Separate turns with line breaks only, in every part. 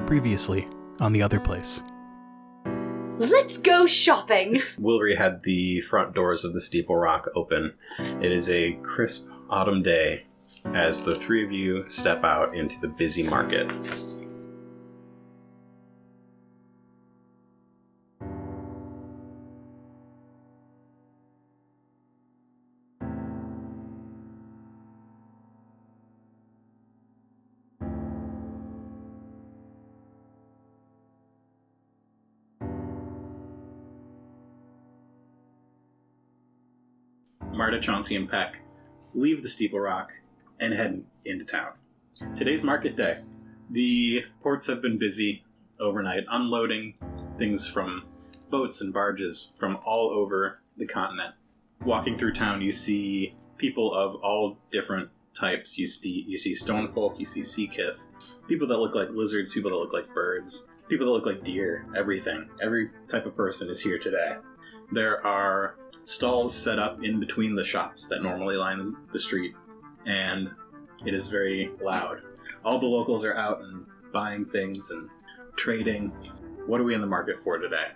Previously on the Otherplace.
Let's go shopping!
Wilbury had the front doors of the Steeple Rock open. It is a crisp autumn day as the three of you step out into the busy market. Marda, Chauncey, and Peck leave the Steeple Rock and head into town. Today's market day. The ports have been busy overnight, unloading things from boats and barges from all over the continent. Walking through town, you see people of all different types. You see stone folk, you see sea kith, people that look like lizards, people that look like birds, people that look like deer, everything. Every type of person is here today. There are stalls set up in between the shops that normally line the street, and it is very loud. All the locals are out and buying things and trading. What are we in the market for today?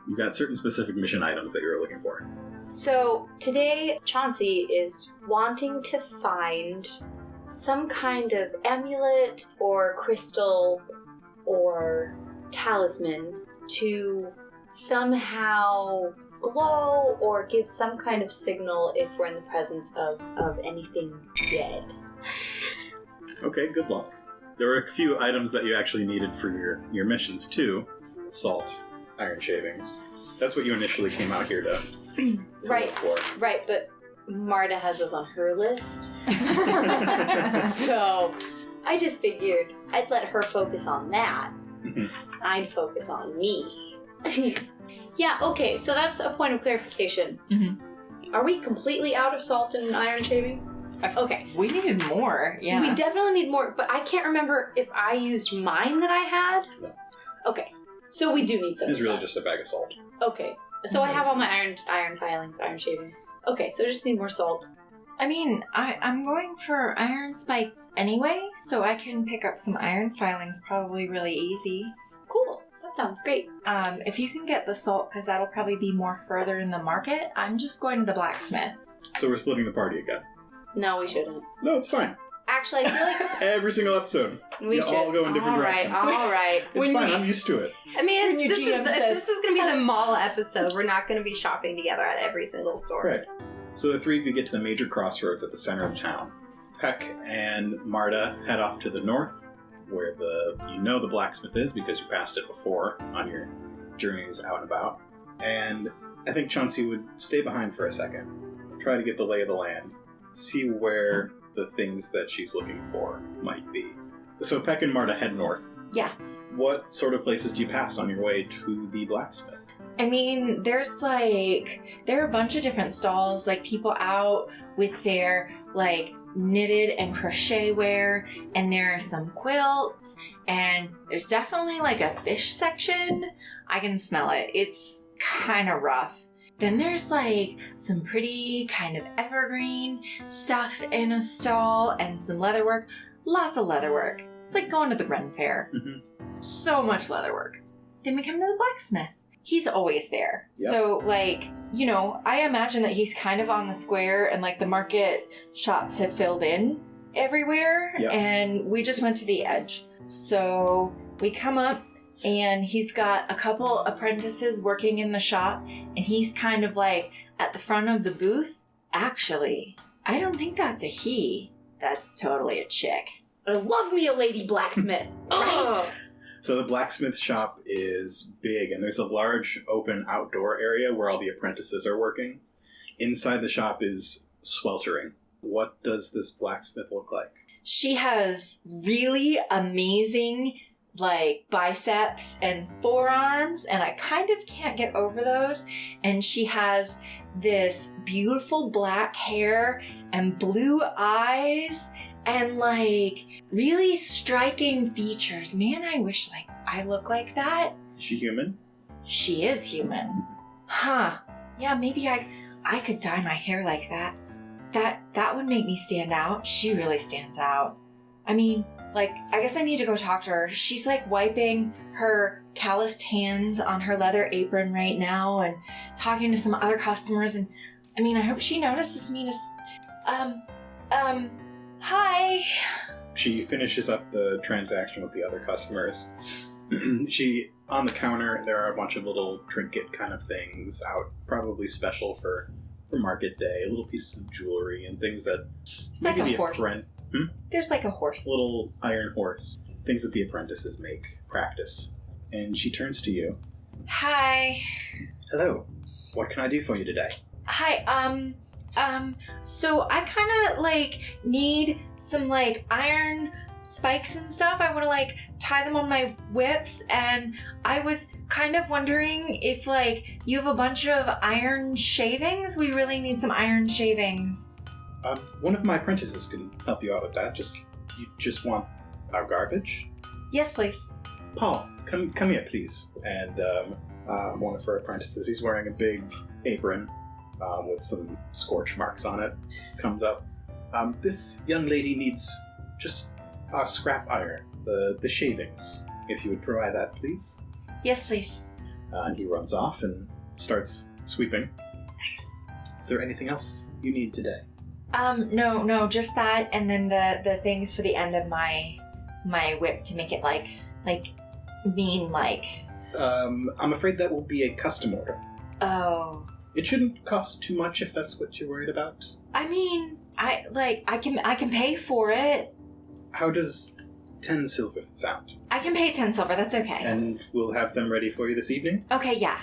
You've got certain specific mission items that you're looking for.
So, today, Chauncey is wanting to find some kind of amulet or crystal or talisman to somehow glow or give some kind of signal if we're in the presence of anything dead.
Okay, good luck. There were a few items that you actually needed for your missions too. Salt, iron shavings. That's what you initially came out here to
Right,
look for.
right, but Marda has those on her list. So I just figured I'd let her focus on that. I'd focus on me. Yeah, okay, so that's a point of clarification.
Mm-hmm.
Are we completely out of salt and iron shavings? Okay.
We needed more, yeah.
We definitely need more, but I can't remember if I used mine that I had.
No.
Okay, so we do need some.
It's really just a bag of salt.
Okay, so I have all my iron filings, iron shavings. Okay, so I just need more salt.
I mean, I'm going for iron spikes anyway, so I can pick up some iron filings probably really easy.
Cool, that sounds great.
If you can get the salt, because that'll probably be more further in the market, I'm just going to the blacksmith.
So we're splitting the party again.
No, we shouldn't.
No, it's fine.
Actually, I feel like
Every single episode.
we should.
all go in different directions.
All right.
It's fine, I'm used to it.
I mean,
When your
this
GM
is if
says-
this is going to be the mall episode. We're not going to be shopping together at every single store.
Right. So the three of you get to the major crossroads at the center of town. Peck and Marda head off to the north, where the blacksmith is because you passed it before on your journeys out and about. And I think Chauncey would stay behind for a second, try to get the lay of the land, see where the things that she's looking for might be. So Peck and Marda head north.
Yeah.
What sort of places do you pass on your way to the blacksmith?
I mean, there are a bunch of different stalls, like people out with their, knitted and crochet wear, and there are some quilts, and there's definitely, a fish section. I can smell it. It's kind of rough. Then there's, some pretty kind of evergreen stuff in a stall, and some leatherwork. Lots of leatherwork. It's like going to the Ren Fair.
Mm-hmm.
So much leatherwork. Then we come to the blacksmith. He's always there.
Yep.
So, I imagine that he's kind of on the square and, the market shops have filled in everywhere.
Yep.
And we just went to the edge. So we come up and he's got a couple apprentices working in the shop and he's kind of at the front of the booth. Actually, I don't think that's a he. That's totally a chick.
I love me a lady blacksmith.
Right.
So the blacksmith shop is big, and there's a large open outdoor area where all the apprentices are working. Inside the shop is sweltering. What does this blacksmith look like?
She has really amazing, biceps and forearms, and I kind of can't get over those. And she has this beautiful black hair and blue eyes and, really striking features. Man, I wish, I look like that.
Is she human?
She is human. Huh. Yeah, maybe I could dye my hair like that. That would make me stand out. She really stands out. I mean, like, I guess I need to go talk to her. She's like wiping her calloused hands on her leather apron right now and talking to some other customers. And I mean, I hope she notices me hi.
She finishes up the transaction with the other customers. On the counter, there are a bunch of little trinket kind of things out, probably special for market day, little pieces of jewelry and things that
It's like a horse. There's like a horse.
Little iron horse. Things that the apprentices make, practice. And she turns to you.
Hi.
Hello. What can I do for you today?
Hi, so I kind of, like, need some, like, iron spikes and stuff. I want to, like, tie them on my whips, and I was kind of wondering if, like, you have a bunch of iron shavings? We really need some iron shavings.
One of my apprentices can help you out with that. You just want our garbage?
Yes, please.
Paul, come here, please. And one of her apprentices, he's wearing a big apron with some scorch marks on it, comes up. This young lady needs just scrap iron, the shavings. If you would provide that, please.
Yes, please.
And he runs off and starts sweeping.
Nice.
Is there anything else you need today?
No, just that, and then the things for the end of my whip to make it like mean like.
I'm afraid that will be a custom order.
Oh.
It shouldn't cost too much if that's what you're worried about.
I mean, I can pay for it.
How does 10 silver sound?
I can pay 10 silver, that's okay.
And we'll have them ready for you this evening?
Okay, yeah.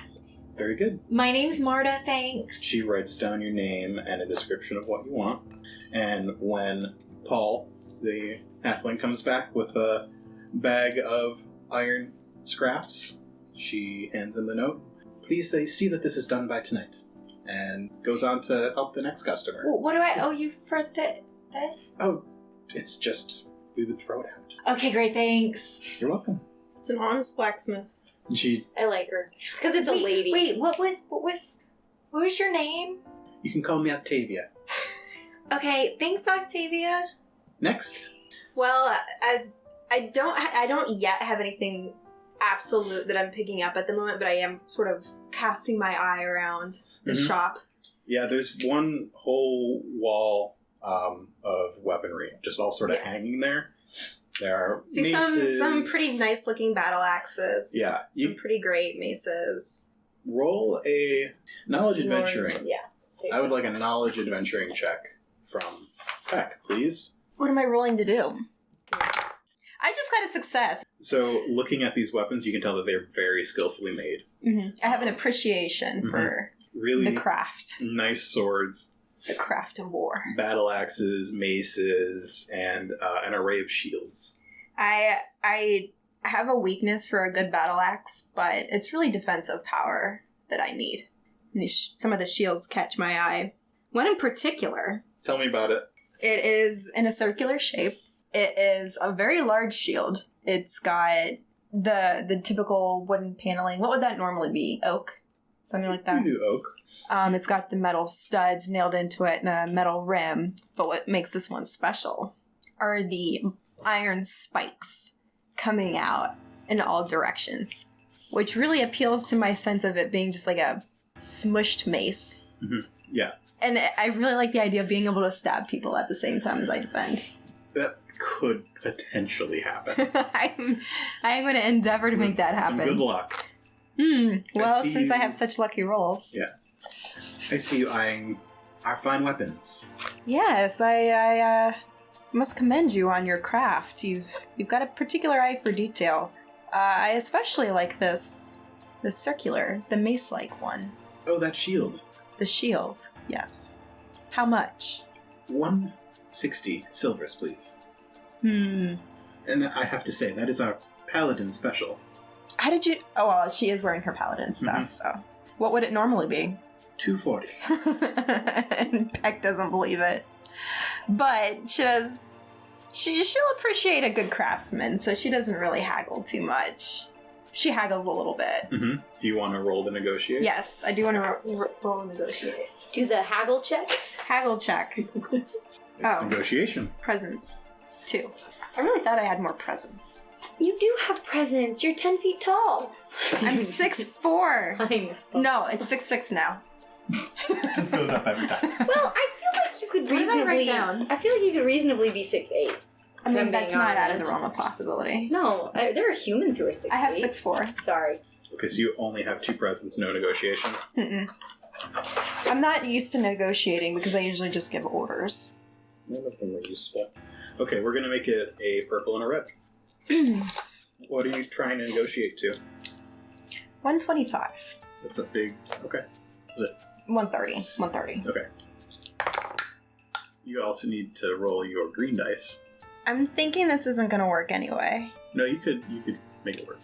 Very good.
My name's Marda, thanks.
She writes down your name and a description of what you want. And when Paul, the halfling, comes back with a bag of iron scraps, she hands him the note. Please see that this is done by tonight. And goes on to help the next customer.
What do I owe you for this?
Oh, it's just, we would throw it out.
Okay, great, thanks.
You're welcome.
It's an honest blacksmith.
And she,
I like her. It's because it's a lady.
Wait, what was your name?
you can call me Octavia.
Okay, thanks, Octavia.
Next.
Well, I don't yet have anything absolute that I'm picking up at the moment, but I am sort of casting my eye around the shop.
Yeah, there's one whole wall of weaponry, just all sort of hanging there. There are maces.
some pretty nice looking battle axes.
Yeah,
some pretty great maces.
Roll a knowledge adventuring.
Yeah.
I would like a knowledge adventuring check from Peck, please.
What am I rolling to do? I just got a success.
So, looking at these weapons, you can tell that they're very skillfully made.
Mm-hmm. I have an appreciation for
Really
the craft.
nice swords,
The craft of war.
battle axes, maces, and an array of shields.
I have a weakness for a good battle axe, but it's really defensive power that I need. And some of the shields catch my eye. One in particular.
Tell me about it.
It is in a circular shape. It is a very large shield. It's got the typical wooden paneling. What would that normally be? Oak? Something like that?
You do oak.
It's got the metal studs nailed into it and a metal rim. But what makes this one special are the iron spikes coming out in all directions, which really appeals to my sense of it being just like a smushed mace.
Mm-hmm. Yeah.
And I really like the idea of being able to stab people at the same time as I defend.
That could potentially happen.
I'm going to endeavor to make that happen.
Some good luck.
Well, since I have such lucky rolls.
Yeah. I see you eyeing our fine weapons.
Yes, I must commend you on your craft. You've got a particular eye for detail. I especially like this circular, the mace-like one.
Oh, that shield.
The shield, yes. How much?
160 silvers, please.
And
And I have to say, that is our paladin special.
how did you... Oh, well, she is wearing her paladin stuff, so... What would it normally be?
240.
And Peck doesn't believe it. But she'll appreciate a good craftsman, so she doesn't really haggle too much. She haggles a little bit.
Mm-hmm. Do you want to roll to negotiate?
Yes, I do want to roll and negotiate.
Do the haggle check.
Haggle check.
It's negotiation.
Presence. 2. I really thought I had more presence.
You do have presence. You're 10 feet tall.
I'm 6'4".
I know.
No, it's 6'6" now.
Just goes up every time.
Well, I feel like you could
What did I write
reasonably.
down?
I feel like you could reasonably be 6'8".
I mean,
I'm
that's
being
not out of the
honest.
realm of possibility.
No, there are humans who are 6'8".
I have 6'4".
Sorry.
Okay, so you only have 2 presents, no negotiation.
Mm-mm. I'm not used to negotiating because I usually just give orders.
None of them are useful. Okay, we're gonna make it a purple and a red. What are you trying to negotiate to?
125.
That's a big... Okay.
130. 130.
Okay. You also need to roll your green dice.
I'm thinking this isn't going to work anyway.
No, you could make it work.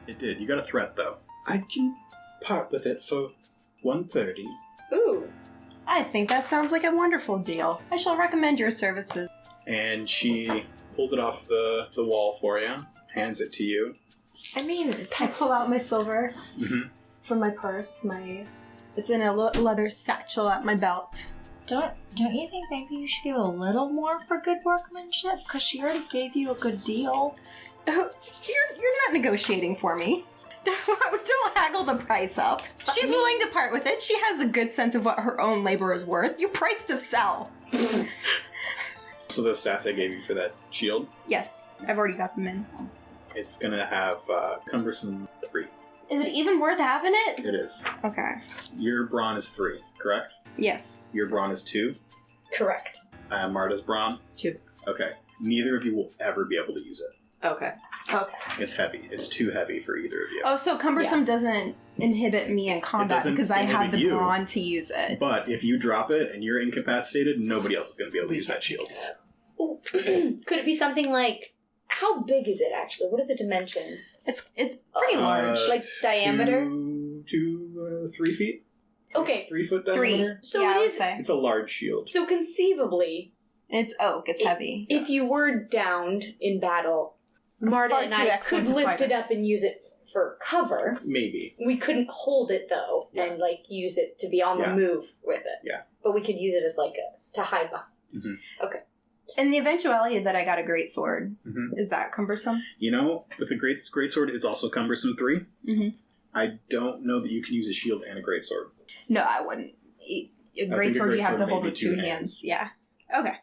It did. You got a threat, though. I can part with it for 130.
Ooh.
I think that sounds like a wonderful deal. I shall recommend your services.
And she pulls it off the wall for you, hands it to you.
I mean, I pull out my silver
Mm-hmm.
from my purse. It's in a leather satchel at my belt.
Don't you think maybe you should give a little more for good workmanship? Because she already gave you a good deal.
You're not negotiating for me. Don't haggle the price up. She's willing to part with it. She has a good sense of what her own labor is worth. You price to sell.
So those stats I gave you for that shield,
Yes, I've already got them in.
it's gonna have cumbersome 3.
Is it even worth having it?
It is.
Okay.
Your brawn is 3, correct?
Yes.
Your brawn is 2.
Correct.
Marta's brawn?
2.
Okay. Neither of you will ever be able to use it.
Okay.
Okay.
It's heavy. It's too heavy for either of you.
Oh, so cumbersome doesn't inhibit me in combat
doesn't
because I have
inhibit
the
you.
brawn to use it.
But if you drop it and you're incapacitated, nobody else is going to be able to use that shield.
Ooh. Could it be something like, how big is it actually? What are the dimensions?
It's pretty large.
Like diameter?
3 feet?
Okay.
3 foot
3.
diameter?
So
yeah,
it
I would
is-
say.
It's a large shield.
So conceivably,
And it's oak. It's heavy.
if you were downed in battle, Marda
Far
and
too
I
excellent
could
to
lift
fight
it up and use it for cover.
Maybe.
We couldn't hold it though,
Yeah.
and like use it to be on the
Yeah.
move with it.
Yeah.
But we could use it as like to hide behind.
In the eventuality that I got a great sword,
Mm-hmm.
is that cumbersome?
You know, with a great sword, it's also cumbersome 3.
Mhm.
I don't know that you can use a shield and a great sword.
No, I wouldn't. A
think a
great sword you have to
greatsword
hold
may
with
be 2
2 hands.
hands.
Yeah. Okay.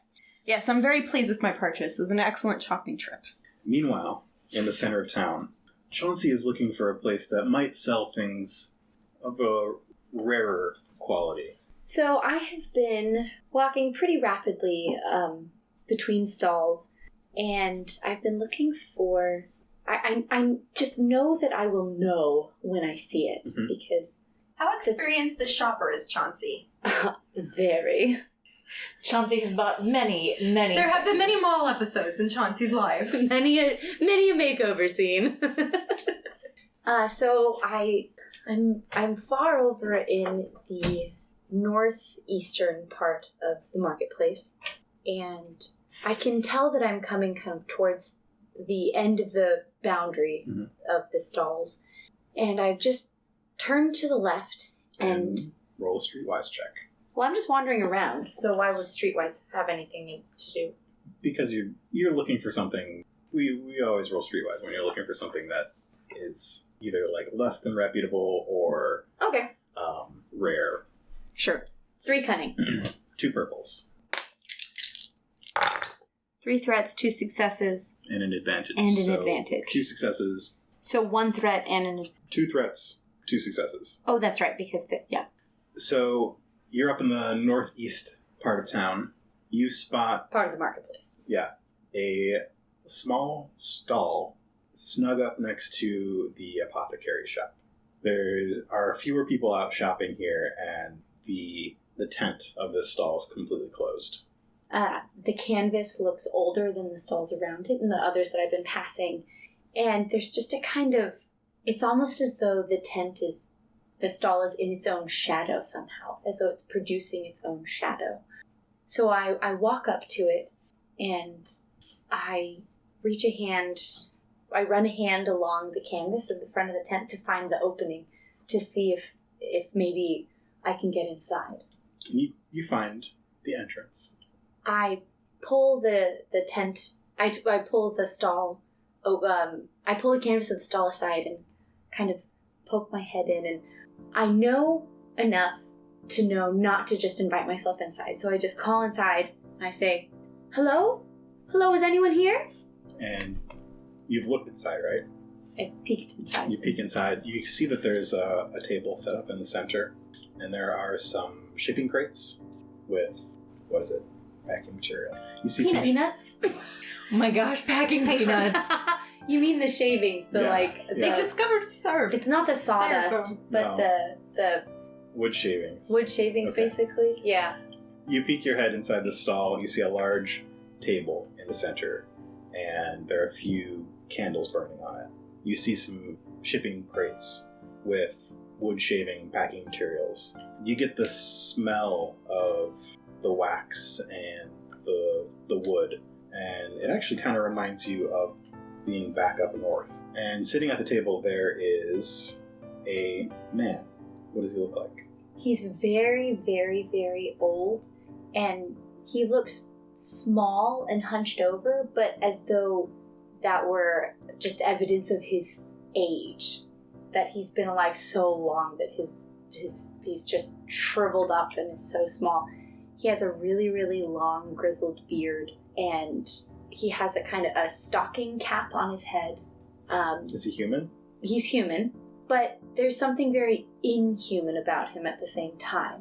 Yeah, so I'm very pleased with my purchase. It was an excellent shopping trip.
Meanwhile, in the center of town, Chauncey is looking for a place that might sell things of a rarer quality.
So I have been walking pretty rapidly between stalls, and I've been looking for. I just know that I will know when I see it
Mhm.
because
How experienced a shopper is Chauncey?
very.
Chauncey has bought many.
There have been many mall episodes in Chauncey's life.
many a makeover scene. So I'm far over in the northeastern part of the marketplace, and I can tell that I'm coming kind of towards the end of the boundary
Mhm.
of the stalls, and I've just turned to the left and.
Roll a streetwise check.
Well, I'm just wandering around, so why would Streetwise have anything to do?
Because you're looking for something. We always roll streetwise when you're looking for something that is either like less than reputable or
Okay,
rare.
sure. 3 cunning.
2 purples
3 threats, 2 successes,
and an advantage.
and an
So,
advantage.
2 successes,
So 1 threat and an...
2 threats, 2 successes.
Oh, that's right, because... yeah.
So you're up in the northeast part of town. You spot
Part of the marketplace.
a small stall snug up next to the apothecary shop. There are fewer people out shopping here, and the tent of this stall is completely closed.
The canvas looks older than the stalls around it and the others that I've been passing. And there's just a kind of... It's almost as though the stall is in its own shadow somehow, as though it's producing its own shadow. So I walk up to it, and I reach a hand... I run a hand along the canvas of the front of the tent to find the opening, to see if maybe I can get inside.
You find the entrance.
I pull the tent. I pull the stall. I pull the canvas of the stall aside and kind of poke my head in. And I know enough to know not to just invite myself inside. So I just call inside and I say, "Hello? Hello, is anyone here?"
And you've looked inside, right?
I peeked inside.
You peek inside. You see that there's a table set up in the center, and there are some shipping crates with, what is it? Packing material. You see
Peanuts?
Oh my gosh, packing peanuts.
You mean the shavings?
They discovered surf.
It's not the sawdust,
Styrofoam.
but
No.
the
wood shavings.
wood shavings,
Okay.
basically. Yeah.
You peek your head inside the stall, and you see a large table in the center, and there are a few candles burning on it. You see some shipping crates with wood shaving packing materials. You get the smell of the wax and the wood, and it actually kind of reminds you of being back up north. And sitting at the table there is a man. What does he look like?
He's very, very, very old, and he looks small and hunched over, but as though that were just evidence of his age, that he's been alive so long that he's just shriveled up and is so small. He has a really, really long grizzled beard, and he has a kind of a stocking cap on his head.
Is he human?
He's human, but there's something very inhuman about him at the same time,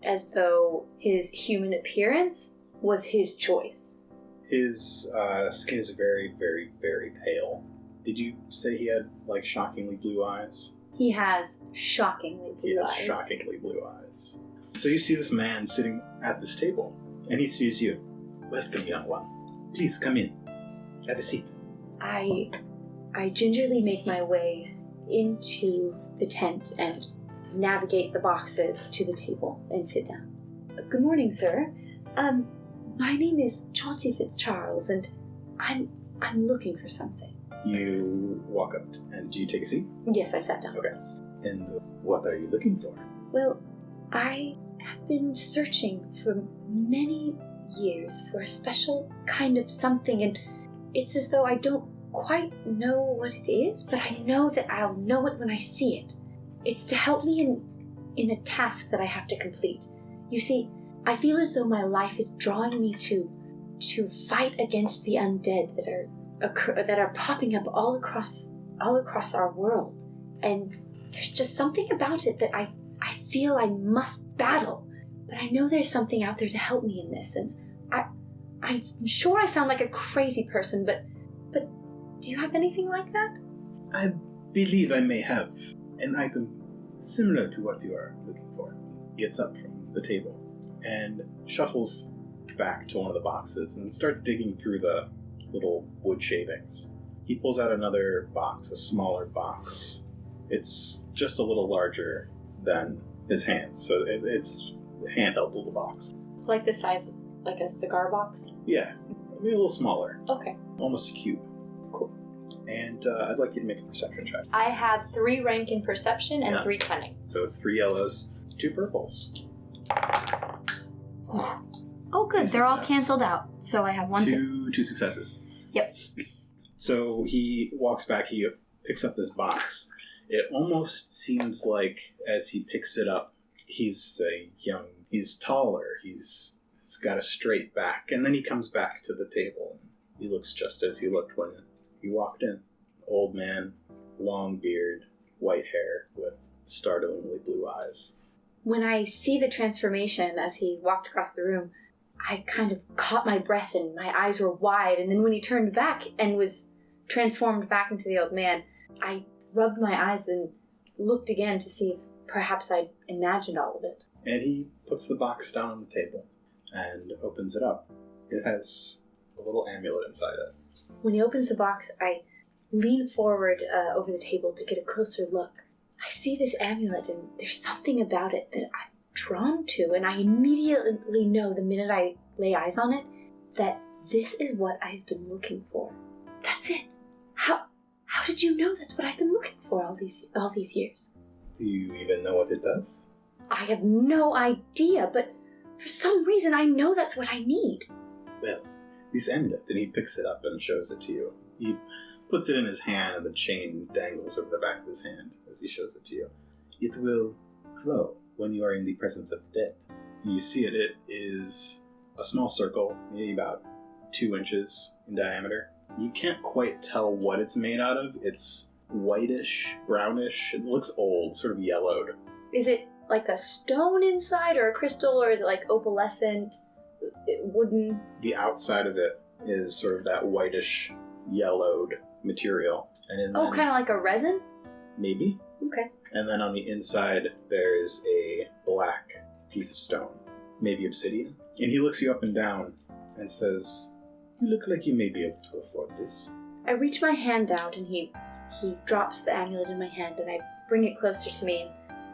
as though his human appearance was his choice.
His skin is very, very, very pale. Did you say he had, like, shockingly blue eyes?
He has shockingly blue eyes.
Shockingly blue eyes. So you see this man sitting at this table, and he sees you. "Welcome, young one. Please come in. Have a seat."
I gingerly make my way into the tent and navigate the boxes to the table and sit down. "Good morning, sir. My name is Chauncey Fitzcharles, and I'm looking for something."
You walk up, and do you take a seat?
Yes, I've sat down.
Okay. And what are you looking for?
Well, I have been searching for many years for a special kind of something, and it's as though I don't quite know what it is, but I know that I'll know it when I see it. It's to help me in a task that I have to complete. You see, I feel as though my life is drawing me to fight against the undead that are popping up all across our world, and there's just something about it that I feel I must battle. But I know there's something out there to help me in this, and I'm sure I sound like a crazy person, but do you have anything like that?
I believe I may have an item similar to what you are looking for. Gets up from the table and shuffles back to one of the boxes and starts digging through the little wood shavings. He pulls out another box, a smaller box. It's just a little larger than his hands, so it's a handheld little box.
Like the size of like a cigar box?
Yeah, maybe a little smaller.
Okay.
Almost a cube.
Cool.
And I'd like you to make a perception check.
I have 3 rank in perception and 3 cunning.
So it's 3 yellows, 2 purples.
Oh, good.
Nice
They're all
success.
canceled out. So I have 1
two successes.
Yep.
So he walks back, he picks up this box. It almost seems like as he picks it up, he's taller, he's got a straight back, and then he comes back to the table and he looks just as he looked when he walked in. Old man, long beard, white hair with startlingly blue eyes.
When I see the transformation as he walked across the room, I kind of caught my breath and my eyes were wide, and then when he turned back and was transformed back into the old man, I rubbed my eyes and looked again to see if perhaps I'd imagined all of it.
And he puts the box down on the table and opens it up. It has a little amulet inside it.
When he opens the box, I lean forward over the table to get a closer look. I see this amulet, and there's something about it that I'm drawn to, and I immediately know the minute I lay eyes on it that this is what I've been looking for. That's it. How did you know that's what I've been looking for all these years?
Do you even know what it does?
I have no idea, but for some reason I know that's what I need.
Well, this amulet, and he picks it up and shows it to you. He puts it in his hand, and the chain dangles over the back of his hand as he shows it to you. It will glow when you are in the presence of the dead. You see it. It is a small circle, maybe about 2 inches in diameter. You can't quite tell what it's made out of. It's whitish, brownish. It looks old, sort of yellowed.
Is it like a stone inside or a crystal, or is it like opalescent, wooden?
The outside of it is sort of that whitish, yellowed material. And
Oh, kind of like a resin?
Maybe.
Okay.
And then on the inside, there is a black piece of stone, maybe obsidian. And he looks you up and down and says, "You look like you may be able to afford this."
I reach my hand out, and he drops the amulet in my hand, and I bring it closer to me,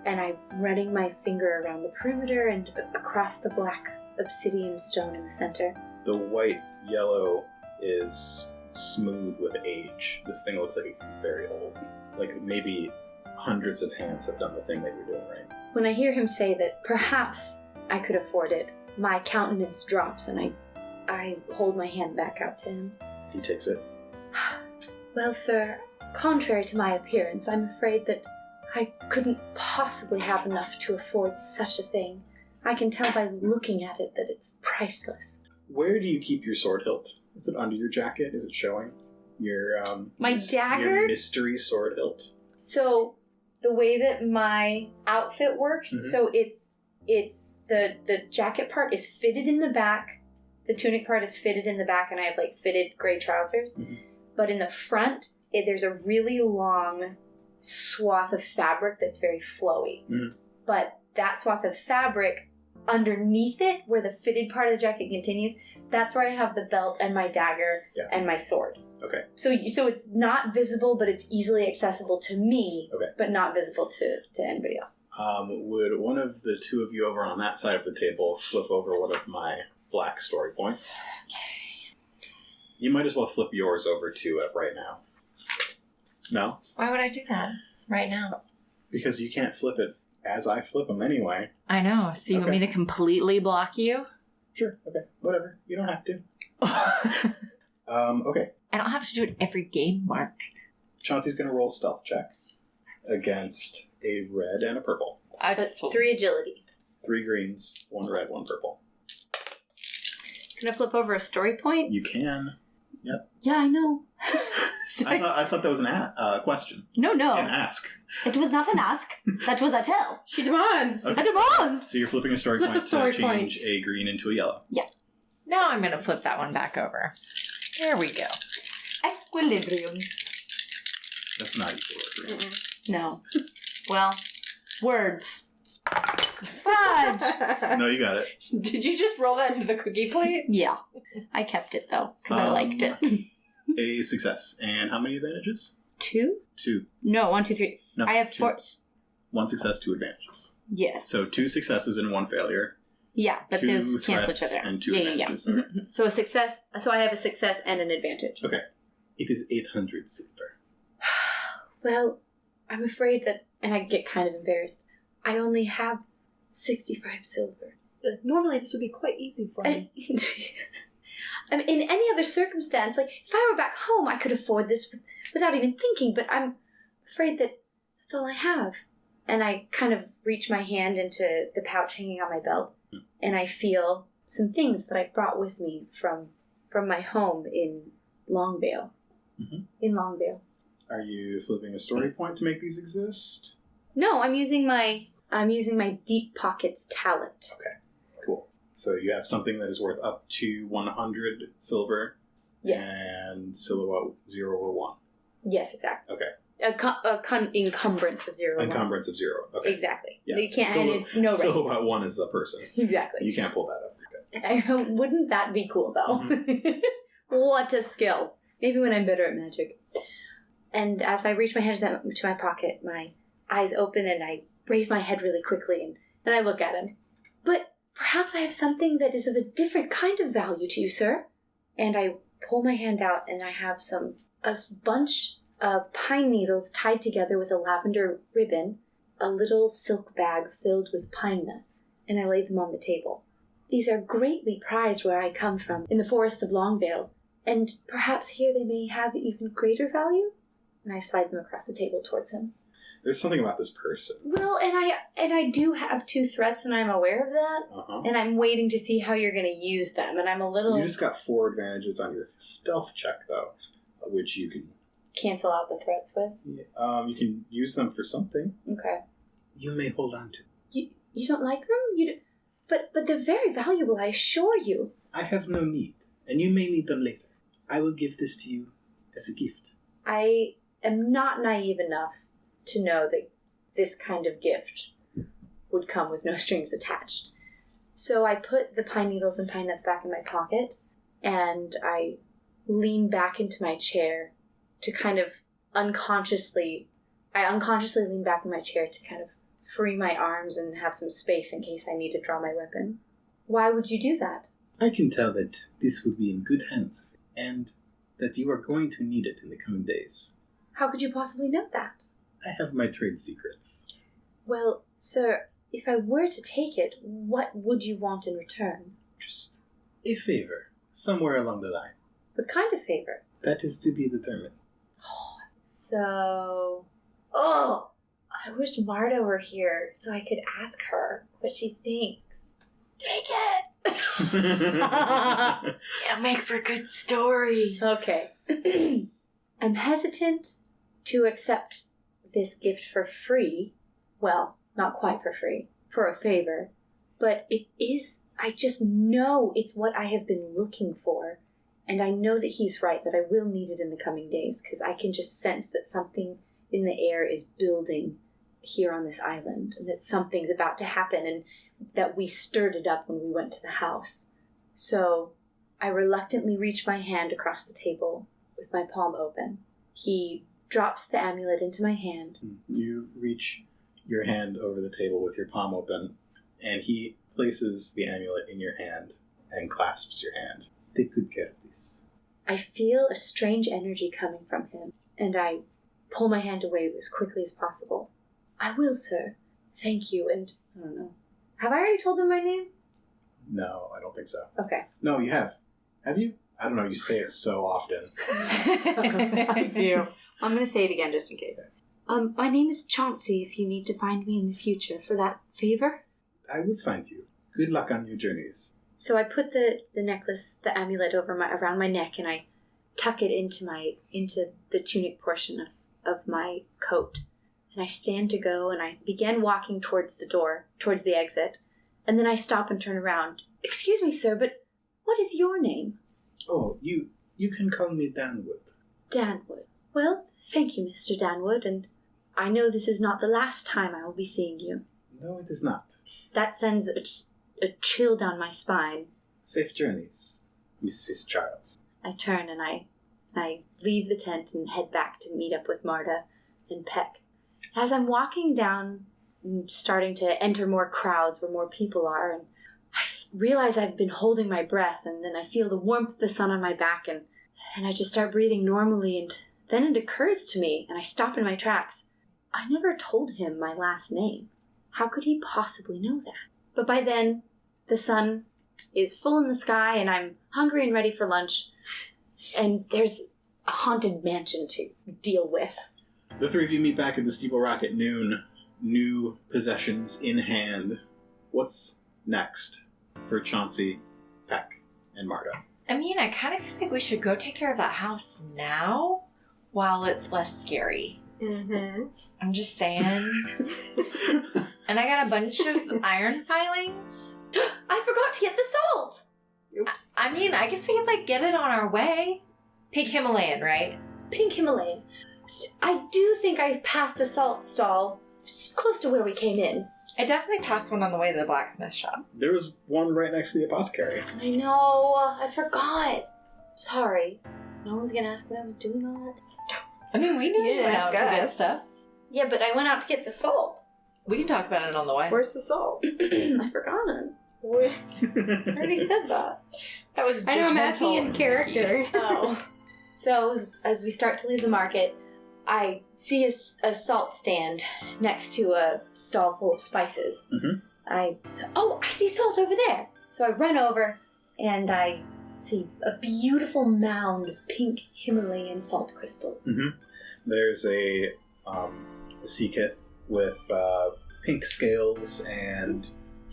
and I'm running my finger around the perimeter and across the black obsidian stone in the center.
The white yellow is smooth with age. This thing looks like it's very old. Like maybe hundreds of hands have done the thing that you're doing right.
When I hear him say that perhaps I could afford it, my countenance drops, and I hold my hand back out to him.
He takes it.
Well, sir, contrary to my appearance, I'm afraid that I couldn't possibly have enough to afford such a thing. I can tell by looking at it that it's priceless.
Where do you keep your sword hilt? Is it under your jacket? Is it showing? Your
My dagger?
Your mystery sword hilt.
So the way that my outfit works, so it's the jacket part is fitted in the back, the tunic part is fitted in the back, and I have like fitted gray trousers. But in the front, there's a really long swath of fabric that's very flowy. But that swath of fabric, underneath it, where the fitted part of the jacket continues, that's where I have the belt and my dagger and my sword.
Okay.
So it's not visible, but it's easily accessible to me, but not visible to anybody else.
Would one of the two of you over on that side of the table flip over one of my black story points? You might as well flip yours over to it right now. No?
Why would I do that right now?
Because you can't flip it as I flip them anyway.
I know. So you want me to completely block you?
Sure. Okay. Whatever. You don't have to. Okay.
I don't have to do it every game, Mark.
Chauncey's going to roll a stealth check against a red and a purple.
That's 3 agility.
3 greens, 1 red, 1 purple.
Can I flip over a story point?
You can. Yep.
Yeah, I know.
I thought that was a question.
No.
An ask.
It was not an ask. That was a tell.
She demands.
Okay.
I demands.
So you're flipping a story
Flip
point
a story
to change
point.
a green into a yellow.
Yeah.
Now I'm going to flip that one back over. There we go.
Equilibrium.
That's not equilibrium.
No. Well, words. Fudge!
No, you got it.
Did you just roll that into the cookie plate?
Yeah. I kept it, though, because I liked it.
A success. And how many advantages?
2?
2.
No, 1, 2, 3.
No,
I have
2.
4.
1 success, 2 advantages.
Yes.
So 2 successes and 1 failure.
Yeah, but
2
those cancel each
threats
other.
and 2 advantages.
Yeah. So a success. So I have a success and an advantage.
Okay. It is 800 silver.
Well, I'm afraid that, and I get kind of embarrassed, I only have 65 silver.
Normally this would be quite easy for me.
I mean, in any other circumstance, like if I were back home, I could afford this without even thinking, but I'm afraid that that's all I have. And I kind of reach my hand into the pouch hanging on my belt, and I feel some things that I brought with me from my home in Longvale. In Longvale.
Are you flipping a story point to make these exist?
No, I'm using my deep pockets talent.
Okay, cool. So you have something that is worth up to 100 silver.
Yes.
And silhouette 0 or 1.
Yes, exactly.
Okay.
Encumbrance of 0.
Encumbrance of 0. Okay.
Exactly.
Yeah.
You can't, and it's no right.
Silhouette 1 is a person.
Exactly.
You can't pull that up.
Wouldn't that be cool, though? What a skill. Maybe when I'm better at magic. And as I reach my hand to my pocket, my eyes open and I raise my head really quickly and I look at him. But perhaps I have something that is of a different kind of value to you, sir. And I pull my hand out and I have a bunch of pine needles tied together with a lavender ribbon, a little silk bag filled with pine nuts, and I lay them on the table. These are greatly prized where I come from, in the forests of Longvale, and perhaps here they may have even greater value? And I slide them across the table towards him.
There's something about this person.
Well, and I do have 2 threats, and I'm aware of that,
Uh-huh.
and I'm waiting to see how you're going to use them, and I'm a little...
You just got 4 advantages on your stealth check, though, which you can...
Cancel out the threats with?
You can use them for something.
Okay.
You may hold on to them.
You don't like them? But they're very valuable, I assure you.
I have no need, and you may need them later. I will give this to you as a gift.
I am not naive enough to know that this kind of gift would come with no strings attached. So I put the pine needles and pine nuts back in my pocket, and I lean back into my chair to kind of unconsciously lean back in my chair to kind of free my arms and have some space in case I need to draw my weapon. Why would you do that?
I can tell that this will be in good hands, and that you are going to need it in the coming days.
How could you possibly know that?
I have my trade secrets.
Well, sir, if I were to take it, what would you want in return?
Just a favor, somewhere along the line.
What kind of favor?
That is to be determined.
So... I wish Marda were here so I could ask her what she thinks. Take it!
It'll make for a good story.
Okay. I'm hesitant to accept this gift for free. Well, not quite for free. For a favor. But it is... I just know it's what I have been looking for. And I know that he's right, that I will need it in the coming days, because I can just sense that something in the air is building here on this island, and that something's about to happen, and that we stirred it up when we went to the house. So I reluctantly reach my hand across the table with my palm open. He drops the amulet into my hand.
You reach your hand over the table with your palm open, and he places the amulet in your hand and clasps your hand. Take good care of this.
I feel a strange energy coming from him, and I pull my hand away as quickly as possible. I will, sir. Thank you, and I don't know. Have I already told him my name?
No, I don't think so.
Okay.
No, you have. Have you? I don't know, you say it so often.
I do. I'm going to say it again just in case. My name is Chauncey if you need to find me in the future for that favor.
I would find you. Good luck on your journeys.
So I put the necklace, the amulet around my neck, and I tuck it into the tunic portion of my coat. And I stand to go, and I begin walking towards the door, towards the exit. And then I stop and turn around. Excuse me, sir, but what is your name?
Oh, you can call me Danwood.
Danwood. Well, thank you, Mr. Danwood, and I know this is not the last time I will be seeing you.
No, it is not.
That sends a chill down my spine.
Safe journeys, Miss Fitzgerald.
I turn and I leave the tent and head back to meet up with Marda and Peck. As I'm walking down, I'm starting to enter more crowds where more people are, and I realize I've been holding my breath, and then I feel the warmth of the sun on my back, and I just start breathing normally, and then it occurs to me, and I stop in my tracks. I never told him my last name. How could he possibly know that? But by then, the sun is full in the sky, and I'm hungry and ready for lunch, and there's a haunted mansion to deal with.
The 3 of you meet back at the Steeple Rock at noon. New possessions in hand. What's next for Chauncey, Peck, and Marda?
I mean, I kind of feel like we should go take care of that house now while it's less scary.
Mm-hmm.
I'm just saying. And I got a bunch of iron filings.
I forgot to get the salt!
Oops.
I mean, I guess we could, get it on our way. Pink Himalayan, right?
Pink Himalayan. I do think I passed a salt stall close to where we came in.
I definitely passed one on the way to the blacksmith shop.
There was one right next to the apothecary.
I know. I forgot. Sorry. No one's gonna ask what I was doing all that.
I mean, we knew
You
you
didn't
went out
ask
to get
us.
stuff.
Yeah, but I went out to get the salt.
We can talk about it on the way.
Where's the salt?
I forgot it. I already said that.
That was
I know I'm asking
judgmental,
in character.
Nikki.
Oh. So, as we start to leave the market, I see a salt stand next to a stall full of spices.
Mhm.
I see salt over there. So I run over and I see a beautiful mound of pink Himalayan salt crystals.
Mm-hmm. There's a sea kith with pink scales and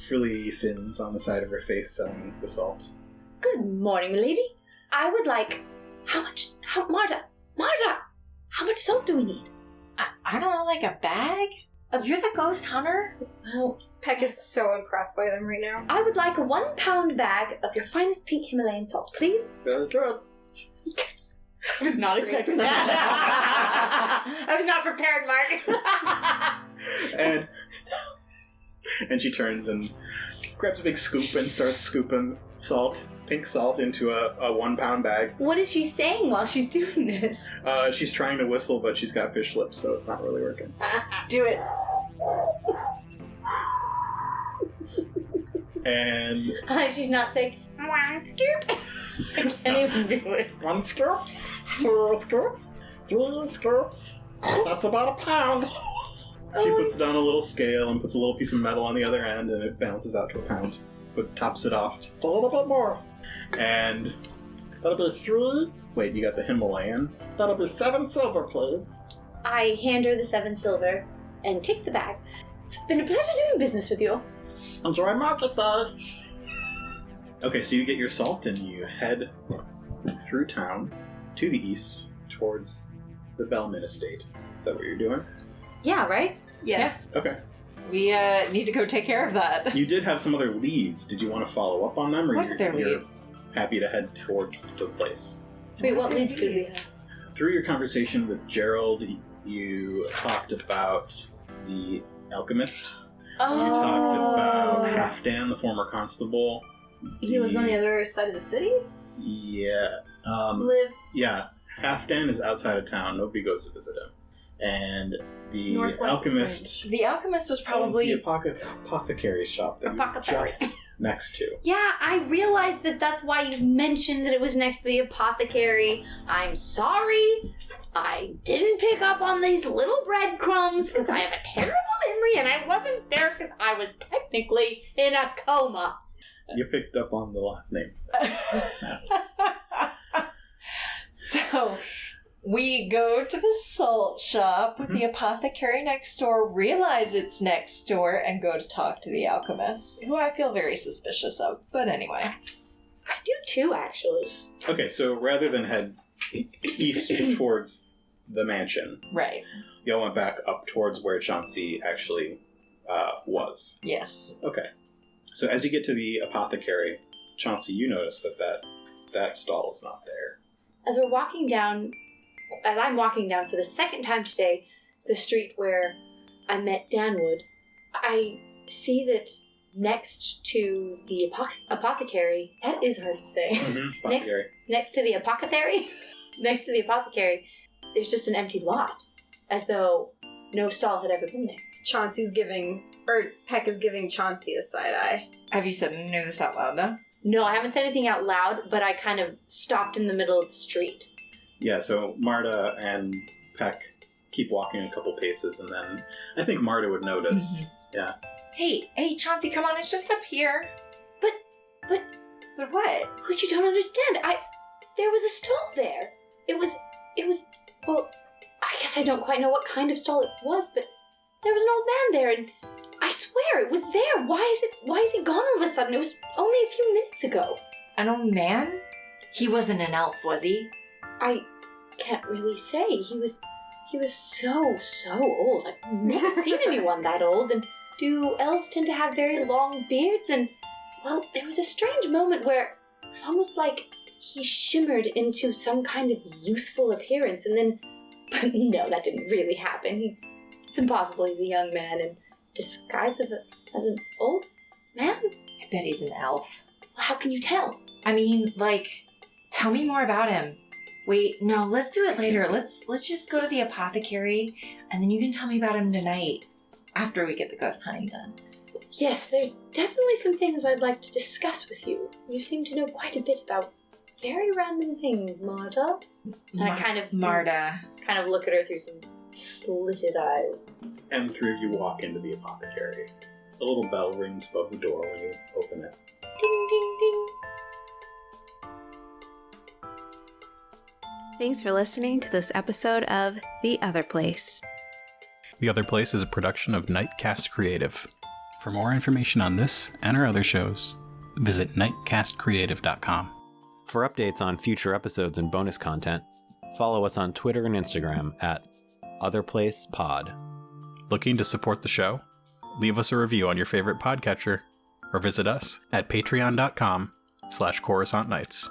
frilly fins on the side of her face selling the salt.
Good morning, milady. I would like... Marda, how much salt do we need?
I don't know, like a bag? You're the ghost hunter?
Well,
Peck is so impressed by them right now.
I would like a 1 pound bag of your finest pink Himalayan salt, please.
Very good.
I was not expecting that. I was not prepared, Mark.
and she turns and grabs a big scoop and starts scooping pink salt into a 1 pound bag.
What is she saying while she's doing this?
She's trying to whistle, but she's got fish lips, so it's not really working.
Do it.
And
She's not saying, one scoop. I can't even do it.
1 scoop, 2 scoops, 3 scoops. That's about a pound. She puts it on a little scale and puts a little piece of metal on the other end, and it balances out to a pound. But tops it off just a little bit more. And that'll be 3. Wait, you got the Himalayan? That'll be 7 silver, please.
I hand her the 7 silver and take the bag. It's been a pleasure doing business with you.
Enjoy market day. Okay, so you get your salt and you head through town to the east towards the Bellman estate. Is that what you're doing?
Yeah, right?
Yes.
Okay.
We need to go take care of that.
You did have some other leads. Did you want to follow up on them, or
What are their
you're
leads?
happy to head towards the place?
Wait, what leads do we have?
Through your conversation with Gerald, you talked about the alchemist.
Oh.
You talked about Halfdan, the former constable.
He lives on the other side of the city?
Yeah.
Lives...
Yeah. Halfdan is outside of town. Nobody goes to visit him. And the
Northwest
alchemist...
The alchemist was probably...
The apothecary shop that you're just next to.
Yeah, I realized that's why you mentioned that it was next to the apothecary. I'm sorry. I didn't pick up on these little breadcrumbs because I have a terrible memory and I wasn't there because I was technically in a coma.
You picked up on the last name.
So, we go to the salt shop with the apothecary next door, realize it's next door, and go to talk to the alchemist, who I feel very suspicious of. But anyway.
I do too, actually.
Okay, so rather than head east towards the mansion,
Right.
y'all went back up towards where Chauncey actually was.
Yes.
Okay. So as you get to the apothecary, Chauncey, you notice that stall is not there.
As I'm walking down for the second time today, the street where I met Danwood, I see that next to the apothecary, that is hard to say.
Mm-hmm. Apothecary.
Next to the apothecary, there's just an empty lot, as though no stall had ever been there.
Peck is giving Chauncey a side eye.
Have you said any of this out loud, though?
No, I haven't said anything out loud, but I kind of stopped in the middle of the street.
Yeah, so Marda and Peck keep walking a couple paces, and then I think Marda would notice.
Mm-hmm.
Yeah.
Hey, Chauncey, come on, it's just up here.
But
what?
What you don't understand, there was a stall there. It was, well, I guess I don't quite know what kind of stall it was, but there was an old man there, and I swear it was there. Why is he gone all of a sudden? It was only a few minutes ago.
An old man? He wasn't an elf, was he?
I can't really say. He was so old. I've never seen anyone that old, and do elves tend to have very long beards? And, well, there was a strange moment where it was almost like he shimmered into some kind of youthful appearance, and then, but no, that didn't really happen. It's impossible. He's a young man and disguised as an old man?
I bet he's an elf.
Well, how can you tell?
I mean, tell me more about him. Wait, no, let's do it later. Let's just go to the apothecary, and then you can tell me about him tonight, after we get the ghost hunting done.
Yes, there's definitely some things I'd like to discuss with you. You seem to know quite a bit about very random things, Marda. And I
Marda.
kind of look at her through some slitted eyes.
And 3 of you walk into the apothecary. A little bell rings above the door when you open it.
Ding, ding, ding.
Thanks for listening to this episode of The Otherplace.
The Other Place is a production of Nightcast Creative. For more information on this and our other shows, visit nightcastcreative.com.
For updates on future episodes and bonus content, follow us on Twitter and Instagram at OtherplacePod.
Looking to support the show? Leave us a review on your favorite podcatcher, or visit us at patreon.com/Coruscant Nights.